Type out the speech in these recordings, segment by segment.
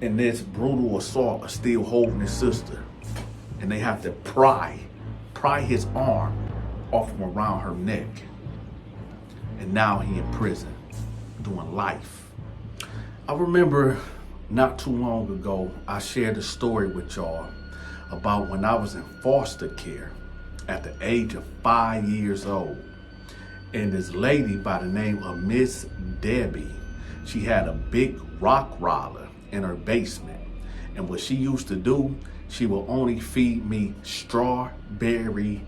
in this brutal assault are still holding his sister, and they have to pry his arm off from around her neck. And now he in prison doing life. I remember not too long ago, I shared a story with y'all about when I was in foster care at the age of 5 years old. And this lady by the name of Miss Debbie, she had a big rock roller in her basement. And what she used to do, she would only feed me strawberry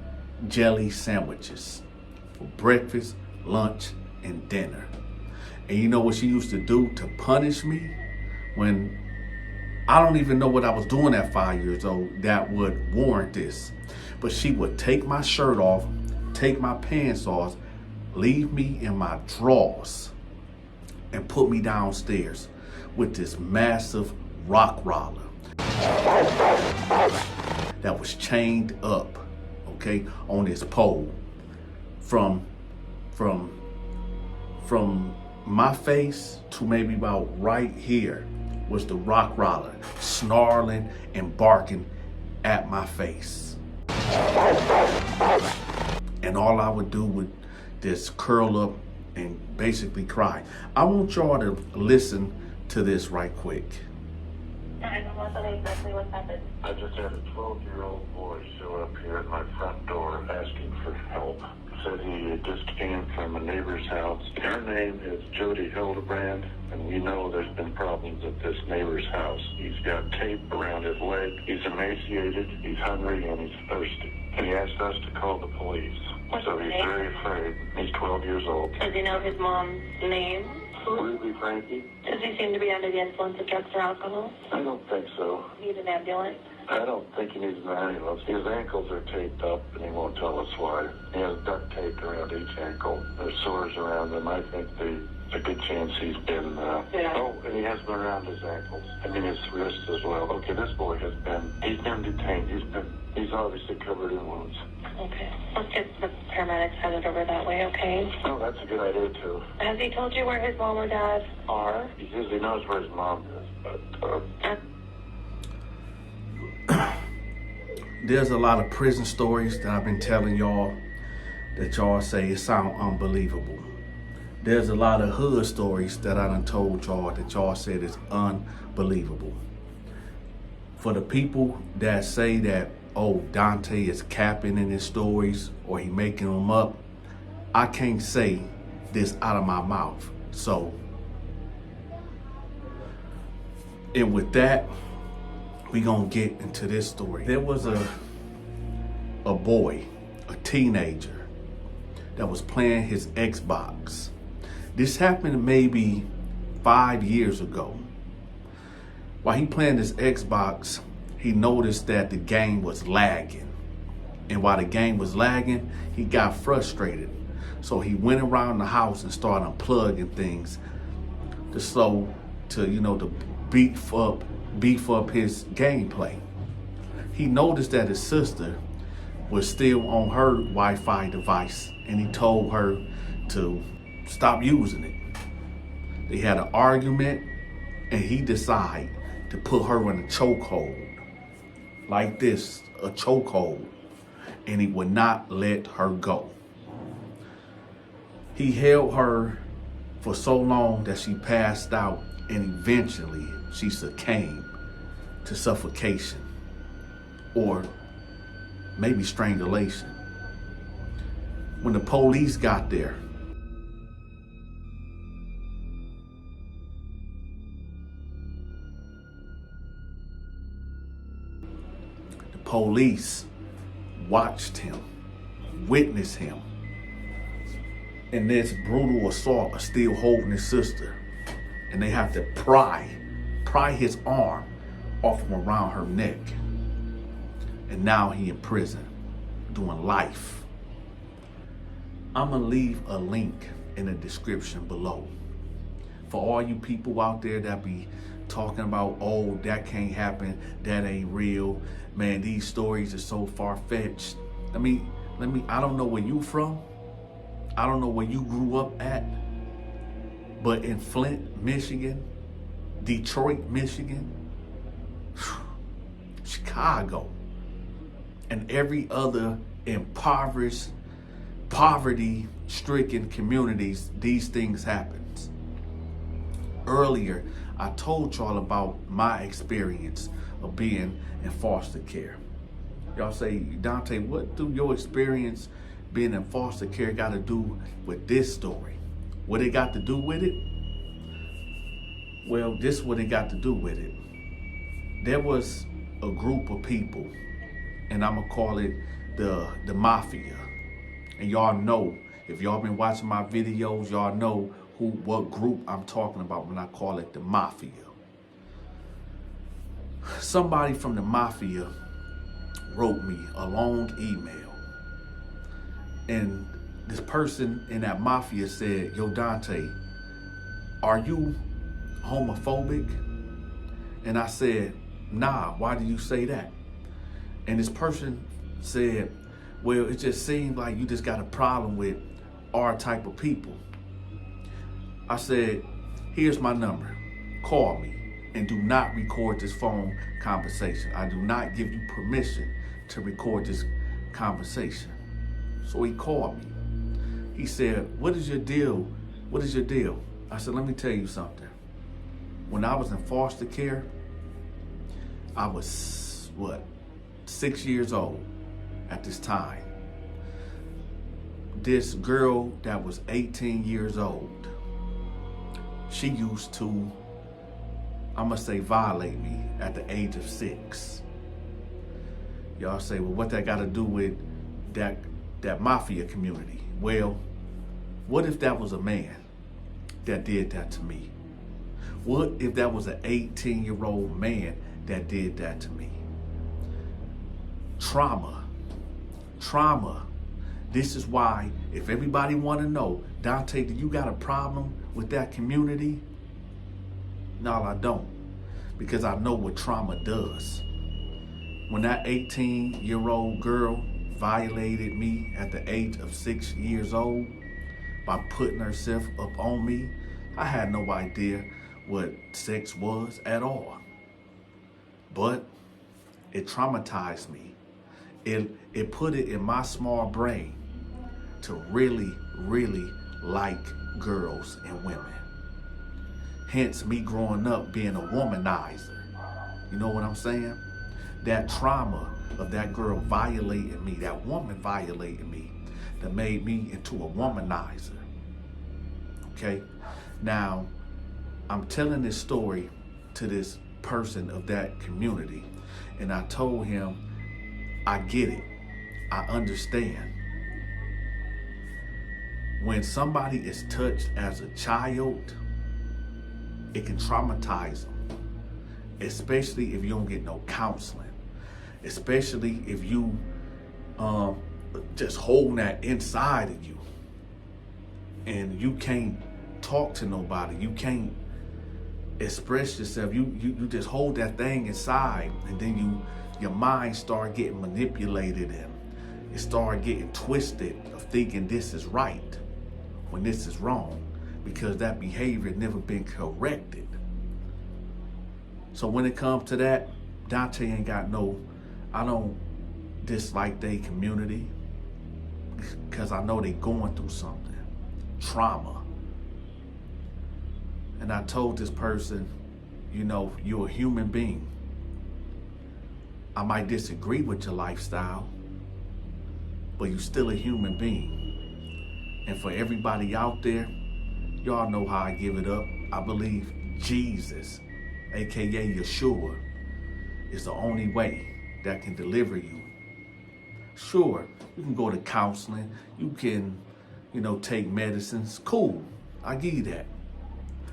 jelly sandwiches for breakfast, lunch, and dinner. And you know what she used to do to punish me? When I don't even know what I was doing at 5 years old that would warrant this. But she would take my shirt off, take my pants off, leave me in my drawers, and put me downstairs with this massive rock roller that was chained up, okay, on this pole. From my face to maybe about right here was the rock roller, snarling and barking at my face. And all I would do would just curl up and basically cry. I want y'all to listen to this right quick. I don't know exactly what happened. I just had a 12-year-old boy show up here at my front door asking for help. Said he had just came from a neighbor's house. Her name is Jody Hildebrand, and we know there's been problems at this neighbor's house. He's got tape around his leg. He's emaciated, he's hungry, and he's thirsty. And he asked us to call the police. So he's very afraid. He's 12 years old. Does he know his mom's name? Ruby Frankie? Does he seem to be under the influence of drugs or alcohol? I don't think so. Need an ambulance? I don't think he needs an ambulance. His ankles are taped up, and he won't tell us why. He has duct tape around each ankle. There's sores around them. I think there's a good chance he's been, Oh, and he has been around his ankles. I mean, his wrists as well. Okay, this boy he's been detained. He's obviously covered in wounds. Okay. Let's get the paramedics headed over that way, okay? Oh, that's a good idea, too. Has he told you where his mom or dad are? He says he knows where his mom is, but, There's a lot of prison stories that I've been telling y'all that y'all say it sound unbelievable. There's a lot of hood stories that I done told y'all that y'all said is unbelievable. For the people that say that, oh, Dante is capping in his stories or he making them up, I can't say this out of my mouth. So, and with that, we gonna get into this story. There was a boy, a teenager, that was playing his Xbox. This happened maybe 5 years ago. While he playing his Xbox, he noticed that the game was lagging. And while the game was lagging, he got frustrated. So he went around the house and started unplugging things to beef up his gameplay. He noticed that his sister was still on her Wi-Fi device, and he told her to stop using it. They had an argument, and he decided to put her in a chokehold. Like this, a chokehold. And he would not let her go. He held her for so long that she passed out, and eventually she succumbed to suffocation or maybe strangulation. When the police got there, the police watched him, witnessed him, and this brutal assault are still holding his sister, and they have to pry his arm off from around her neck. And now he in prison doing life. I'm gonna leave a link in the description below for all you people out there that be talking about, oh, that can't happen, that ain't real, man, these stories are so far-fetched. I don't know where you from, I don't know where you grew up at, but in Flint, Michigan, Detroit, Michigan, Chicago, and every other impoverished, poverty-stricken communities, these things happen. Earlier, I told y'all about my experience of being in foster care. Y'all say, Dante, what do your experience being in foster care got to do with this story? What it got to do with it? Well, this is what it got to do with it. There was a group of people, and I'm going to call it the mafia. And y'all know, if y'all been watching my videos, y'all know what group I'm talking about when I call it the mafia. Somebody from the mafia wrote me a long email. And this person in that mafia said, yo, Dante, are you homophobic? And I said, nah, why do you say that? And this person said, well, it just seemed like you just got a problem with our type of people. I said, here's my number. Call me and do not record this phone conversation. I do not give you permission to record this conversation. So he called me. He said, what is your deal? What is your deal? I said, let me tell you something. When I was in foster care, I was, 6 years old at this time. This girl that was 18 years old, she used to, I'm gonna say, violate me at the age of 6. Y'all say, well, what that got to do with that mafia community? Well, what if that was a man that did that to me? What if that was an 18-year-old man that did that to me? Trauma. This is why, if everybody want to know, Dante, do you got a problem with that community? No, I don't. Because I know what trauma does. When that 18-year-old girl violated me at the age of 6 years old by putting herself up on me, I had no idea what sex was at all. But it traumatized me. It put it in my small brain to really, really like girls and women. Hence me growing up being a womanizer. You know what I'm saying? That trauma of that girl violating me, that woman violating me, that made me into a womanizer. Okay? Now, I'm telling this story to this person of that community, and I told him, I get it. I understand. When somebody is touched as a child, it can traumatize them, especially if you don't get no counseling, especially if you just hold that inside of you and you can't talk to nobody, you can't express yourself, you just hold that thing inside, and then your mind start getting manipulated and it start getting twisted of thinking this is right when this is wrong, because that behavior never been corrected. So when it comes to that, Dante ain't got I don't dislike their community, because I know they going through something, trauma. And I told this person, you're a human being. I might disagree with your lifestyle, but you're still a human being. And for everybody out there, y'all know how I give it up. I believe Jesus, aka Yeshua, is the only way that can deliver you. Sure, you can go to counseling, you can, take medicines. Cool, I give you that.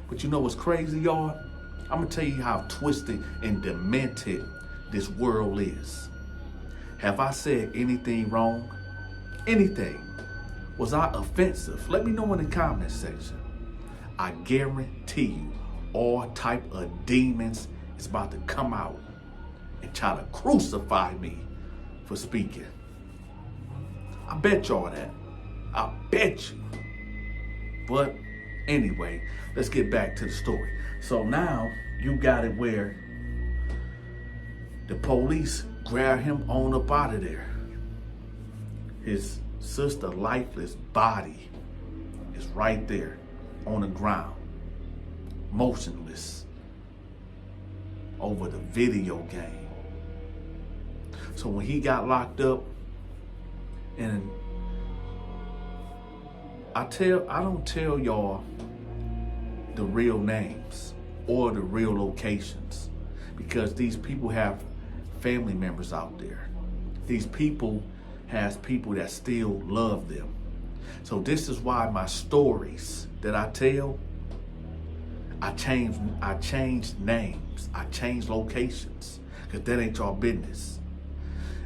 But you know what's crazy, y'all? I'm gonna tell you how twisted and demented this world is. Have I said anything wrong? Anything? Was I offensive? Let me know in the comment section. I guarantee you, all type of demons is about to come out and try to crucify me for speaking. I bet y'all that. I bet you. But anyway, let's get back to the story. So now you got it where The police grabbed him on up out of there. His sister's lifeless body is right there on the ground, motionless, over the video game. So when he got locked up, and I don't tell y'all the real names or the real locations, because these people have family members out there. These people has people that still love them. So this is why my stories that I tell, I change names, I change locations, because that ain't y'all business.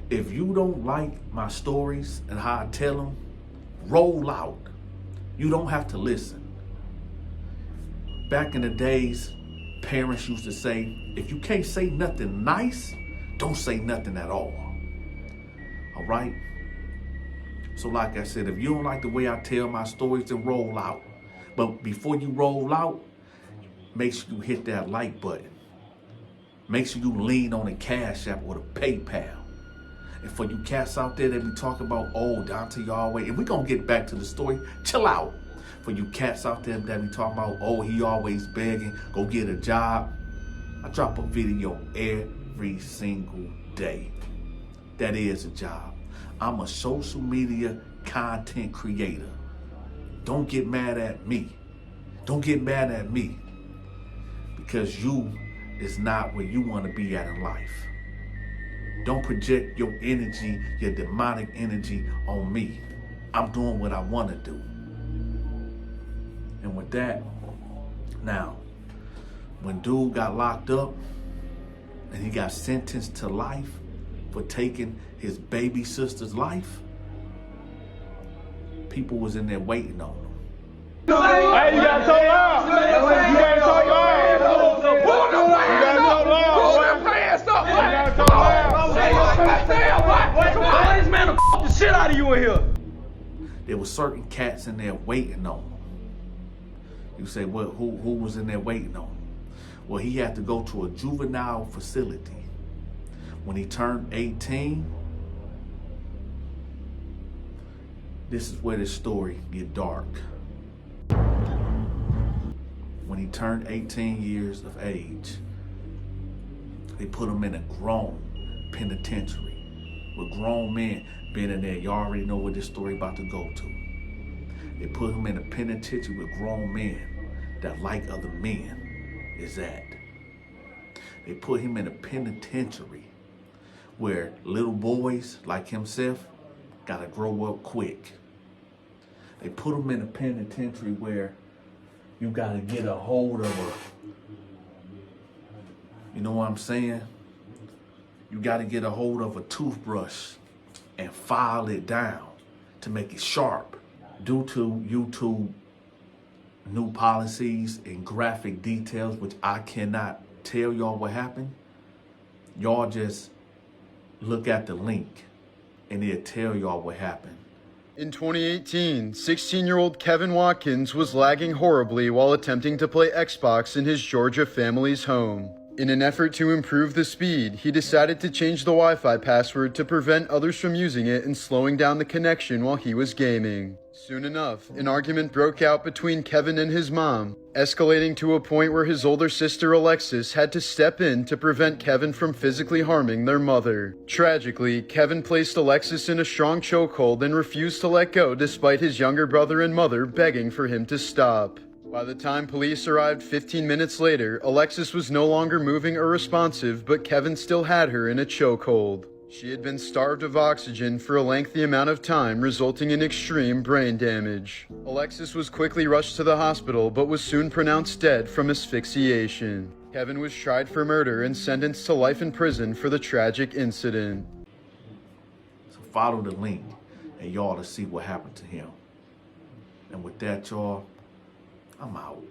If you don't like my stories and how I tell them, roll out. You don't have to listen. Back in the days, parents used to say, if you can't say nothing nice, don't say nothing at all. All right? So like I said, if you don't like the way I tell my stories, then roll out. But before you roll out, make sure you hit that like button. Make sure you lean on the Cashapp or the PayPal. And for you cats out there that be talking about, oh, Donta, you always, and we're going to get back to the story, chill out. For you cats out there that be talking about, oh, he always begging, go get a job. I drop a video every single day. That is a job. I'm a social media content creator. Don't get mad at me. Don't get mad at me, because you is not where you want to be at in life. Don't project your energy, your demonic energy on me. I'm doing what I want to do. And with that, now, when dude got locked up and he got sentenced to life for taking his baby sister's life, people was in there waiting on him. Hey, you got so loud. You got so loud. Pull them pants up. Pull them pants up. You got so loud. Come on, this man will f the shit out of you in here. There was certain cats in there waiting on him. You say, well, who was in there waiting on him? Well, he had to go to a juvenile facility. When he turned 18, this is where this story get dark. When he turned 18 years of age, they put him in a grown penitentiary with grown men being in there. You already know where this story about to go to. They put him in a penitentiary with grown men that like other men is at. They put him in a penitentiary where little boys like himself gotta grow up quick. They put him in a penitentiary where you gotta get a hold of a, you know what I'm saying? You gotta get a hold of a toothbrush and file it down to make it sharp. Due to YouTube new policies and graphic details, which I cannot tell y'all what happened, y'all just look at the link and it'll tell y'all what happened. In 2018, 16-year-old Kevin Watkins was lagging horribly while attempting to play Xbox in his Georgia family's home. In an effort to improve the speed, he decided to change the Wi-Fi password to prevent others from using it and slowing down the connection while he was gaming. Soon enough, an argument broke out between Kevin and his mom, escalating to a point where his older sister Alexis had to step in to prevent Kevin from physically harming their mother. Tragically, Kevin placed Alexis in a strong chokehold and refused to let go despite his younger brother and mother begging for him to stop. By the time police arrived 15 minutes later, Alexis was no longer moving or responsive, but Kevin still had her in a chokehold. She had been starved of oxygen for a lengthy amount of time, resulting in extreme brain damage. Alexis was quickly rushed to the hospital, but was soon pronounced dead from asphyxiation. Kevin was tried for murder and sentenced to life in prison for the tragic incident. So follow the link and y'all to see what happened to him. And with that, y'all, I'm out.